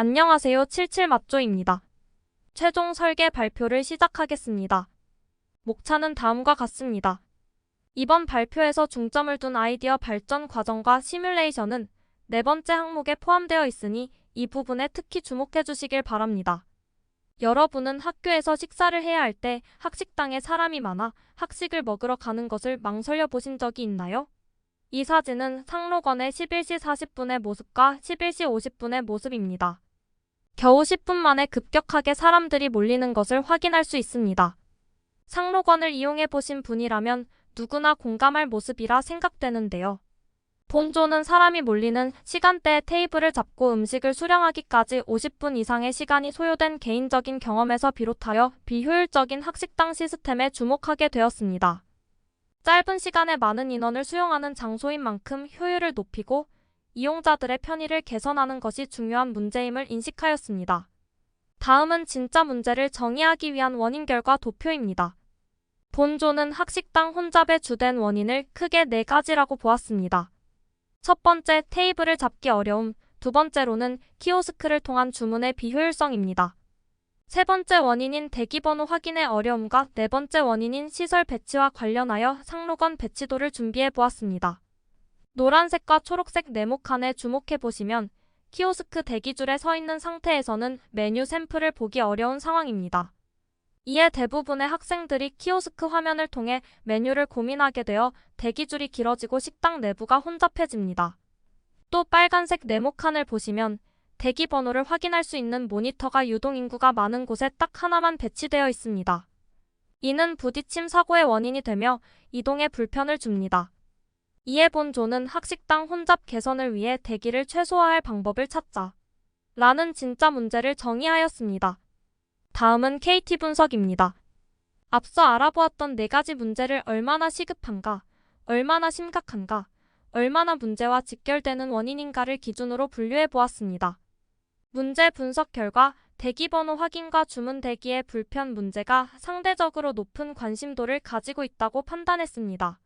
안녕하세요. 77맞조입니다. 최종 설계 발표를 시작하겠습니다. 목차는 다음과 같습니다. 이번 발표에서 중점을 둔 아이디어 발전 과정과 시뮬레이션은 네 번째 항목에 포함되어 있으니 이 부분에 특히 주목해 주시길 바랍니다. 여러분은 학교에서 식사를 해야 할 때 학식당에 사람이 많아 학식을 먹으러 가는 것을 망설여 보신 적이 있나요? 이 사진은 상록원의 11시 40분의 모습과 11시 50분의 모습입니다. 겨우 10분 만에 급격하게 사람들이 몰리는 것을 확인할 수 있습니다. 상록원을 이용해 보신 분이라면 누구나 공감할 모습이라 생각되는데요. 본조는 사람이 몰리는 시간대에 테이블을 잡고 음식을 수령하기까지 50분 이상의 시간이 소요된 개인적인 경험에서 비롯하여 비효율적인 학식당 시스템에 주목하게 되었습니다. 짧은 시간에 많은 인원을 수용하는 장소인 만큼 효율을 높이고 이용자들의 편의를 개선하는 것이 중요한 문제임을 인식하였습니다. 다음은 진짜 문제를 정의하기 위한 원인 결과 도표입니다. 본조는 학식당 혼잡의 주된 원인을 크게 네 가지라고 보았습니다. 첫 번째, 테이블을 잡기 어려움, 두 번째로는 키오스크를 통한 주문의 비효율성입니다. 세 번째 원인인 대기번호 확인의 어려움과 네 번째 원인인 시설 배치와 관련하여 상록원 배치도를 준비해 보았습니다. 노란색과 초록색 네모칸에 주목해 보시면 키오스크 대기줄에 서 있는 상태에서는 메뉴 샘플을 보기 어려운 상황입니다. 이에 대부분의 학생들이 키오스크 화면을 통해 메뉴를 고민하게 되어 대기줄이 길어지고 식당 내부가 혼잡해집니다. 또 빨간색 네모칸을 보시면 대기 번호를 확인할 수 있는 모니터가 유동인구가 많은 곳에 딱 하나만 배치되어 있습니다. 이는 부딪힘 사고의 원인이 되며 이동에 불편을 줍니다. 이에 본조는 학식당 혼잡 개선을 위해 대기를 최소화할 방법을 찾자 라는 진짜 문제를 정의하였습니다. 다음은 KT 분석입니다. 앞서 알아보았던 네 가지 문제를 얼마나 시급한가, 얼마나 심각한가, 얼마나 문제와 직결되는 원인인가를 기준으로 분류해 보았습니다. 문제 분석 결과 대기번호 확인과 주문 대기의 불편 문제가 상대적으로 높은 관심도를 가지고 있다고 판단했습니다.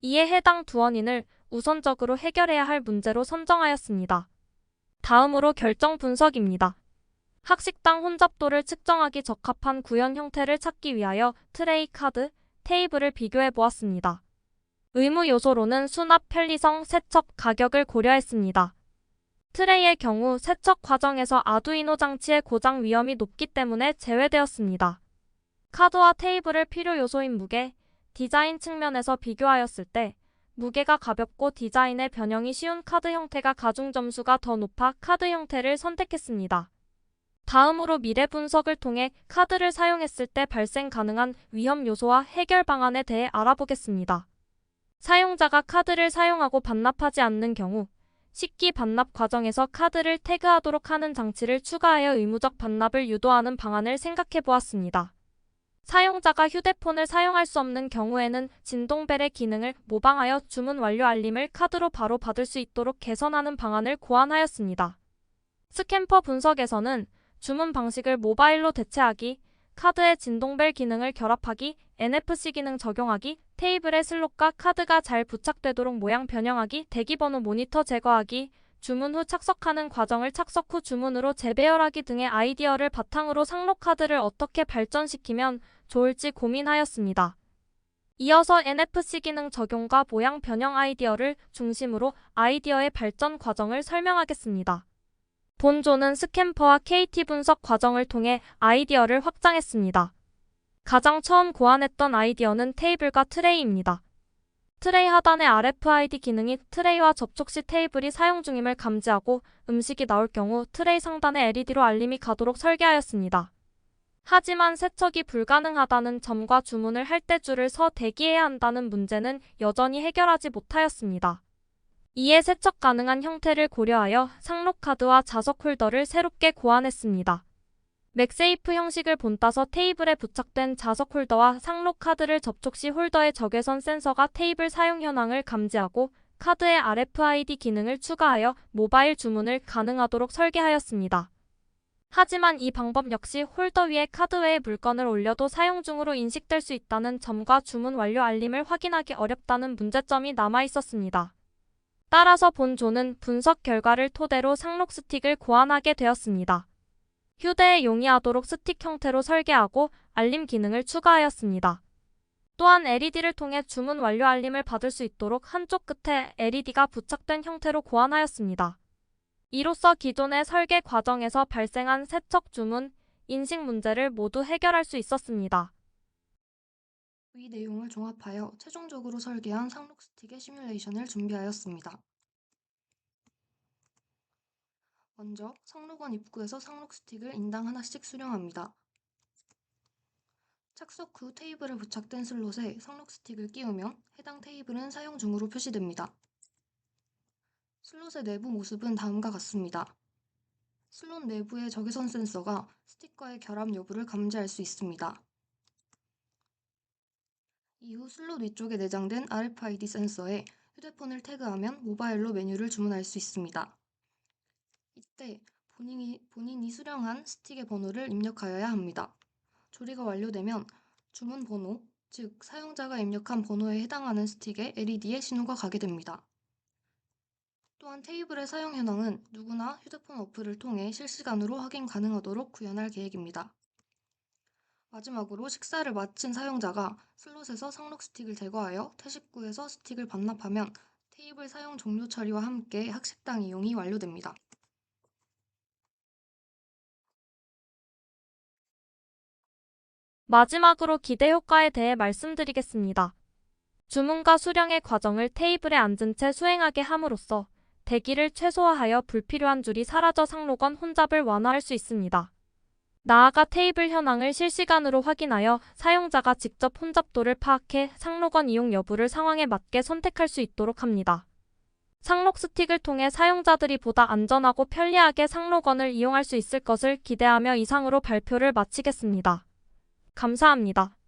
이에 해당 두 원인을 우선적으로 해결해야 할 문제로 선정하였습니다. 다음으로 결정 분석입니다. 학식당 혼잡도를 측정하기 적합한 구현 형태를 찾기 위하여 트레이, 카드, 테이블을 비교해 보았습니다. 의무 요소로는 수납, 편리성, 세척, 가격을 고려했습니다. 트레이의 경우 세척 과정에서 아두이노 장치의 고장 위험이 높기 때문에 제외되었습니다. 카드와 테이블을 필요 요소인 무게, 디자인 측면에서 비교하였을 때 무게가 가볍고 디자인의 변형이 쉬운 카드 형태가 가중 점수가 더 높아 카드 형태를 선택했습니다. 다음으로 미래 분석을 통해 카드를 사용했을 때 발생 가능한 위험 요소와 해결 방안에 대해 알아보겠습니다. 사용자가 카드를 사용하고 반납하지 않는 경우 식기 반납 과정에서 카드를 태그하도록 하는 장치를 추가하여 의무적 반납을 유도하는 방안을 생각해 보았습니다. 사용자가 휴대폰을 사용할 수 없는 경우에는 진동벨의 기능을 모방하여 주문 완료 알림을 카드로 바로 받을 수 있도록 개선하는 방안을 고안하였습니다. 스캠퍼 분석에서는 주문 방식을 모바일로 대체하기, 카드의 진동벨 기능을 결합하기, NFC 기능 적용하기, 테이블의 슬롯과 카드가 잘 부착되도록 모양 변형하기, 대기번호 모니터 제거하기, 주문 후 착석하는 과정을 착석 후 주문으로 재배열하기 등의 아이디어를 바탕으로 상록카드를 어떻게 발전시키면 좋을지 고민하였습니다. 이어서 NFC 기능 적용과 모양 변형 아이디어를 중심으로 아이디어의 발전 과정을 설명하겠습니다. 본조는 스캠퍼와 KT 분석 과정을 통해 아이디어를 확장했습니다. 가장 처음 고안했던 아이디어는 테이블과 트레이입니다. 트레이 하단의 RFID 기능이 트레이와 접촉 시 테이블이 사용 중임을 감지하고 음식이 나올 경우 트레이 상단에 LED로 알림이 가도록 설계하였습니다. 하지만 세척이 불가능하다는 점과 주문을 할 때 줄을 서 대기해야 한다는 문제는 여전히 해결하지 못하였습니다. 이에 세척 가능한 형태를 고려하여 상록카드와 자석 홀더를 새롭게 고안했습니다. 맥세이프 형식을 본따서 테이블에 부착된 자석 홀더와 상록카드를 접촉 시 홀더의 적외선 센서가 테이블 사용 현황을 감지하고 카드의 RFID 기능을 추가하여 모바일 주문을 가능하도록 설계하였습니다. 하지만 이 방법 역시 홀더 위에 카드 외의 물건을 올려도 사용 중으로 인식될 수 있다는 점과 주문 완료 알림을 확인하기 어렵다는 문제점이 남아 있었습니다. 따라서 본조는 분석 결과를 토대로 상록 스틱을 고안하게 되었습니다. 휴대에 용이하도록 스틱 형태로 설계하고 알림 기능을 추가하였습니다. 또한 LED를 통해 주문 완료 알림을 받을 수 있도록 한쪽 끝에 LED가 부착된 형태로 고안하였습니다. 이로써 기존의 설계 과정에서 발생한 세척 주문, 인식 문제를 모두 해결할 수 있었습니다. 이 내용을 종합하여 최종적으로 설계한 상록 스틱의 시뮬레이션을 준비하였습니다. 먼저 상록원 입구에서 상록 스틱을 인당 하나씩 수령합니다. 착석 후 테이블에 부착된 슬롯에 상록 스틱을 끼우면 해당 테이블은 사용 중으로 표시됩니다. 슬롯의 내부 모습은 다음과 같습니다. 슬롯 내부의 적외선 센서가 스틱과의 결합 여부를 감지할 수 있습니다. 이후 슬롯 위쪽에 내장된 RFID 센서에 휴대폰을 태그하면 모바일로 메뉴를 주문할 수 있습니다. 이때 본인이 수령한 스틱의 번호를 입력하여야 합니다. 조리가 완료되면 주문 번호, 즉 사용자가 입력한 번호에 해당하는 스틱에 LED에 신호가 가게 됩니다. 또한 테이블의 사용 현황은 누구나 휴대폰 어플을 통해 실시간으로 확인 가능하도록 구현할 계획입니다. 마지막으로 식사를 마친 사용자가 슬롯에서 상록 스틱을 제거하여 퇴식구에서 스틱을 반납하면 테이블 사용 종료 처리와 함께 학식당 이용이 완료됩니다. 마지막으로 기대 효과에 대해 말씀드리겠습니다. 주문과 수령의 과정을 테이블에 앉은 채 수행하게 함으로써 대기를 최소화하여 불필요한 줄이 사라져 상록원 혼잡을 완화할 수 있습니다. 나아가 테이블 현황을 실시간으로 확인하여 사용자가 직접 혼잡도를 파악해 상록원 이용 여부를 상황에 맞게 선택할 수 있도록 합니다. 상록 스틱을 통해 사용자들이 보다 안전하고 편리하게 상록원을 이용할 수 있을 것을 기대하며 이상으로 발표를 마치겠습니다. 감사합니다.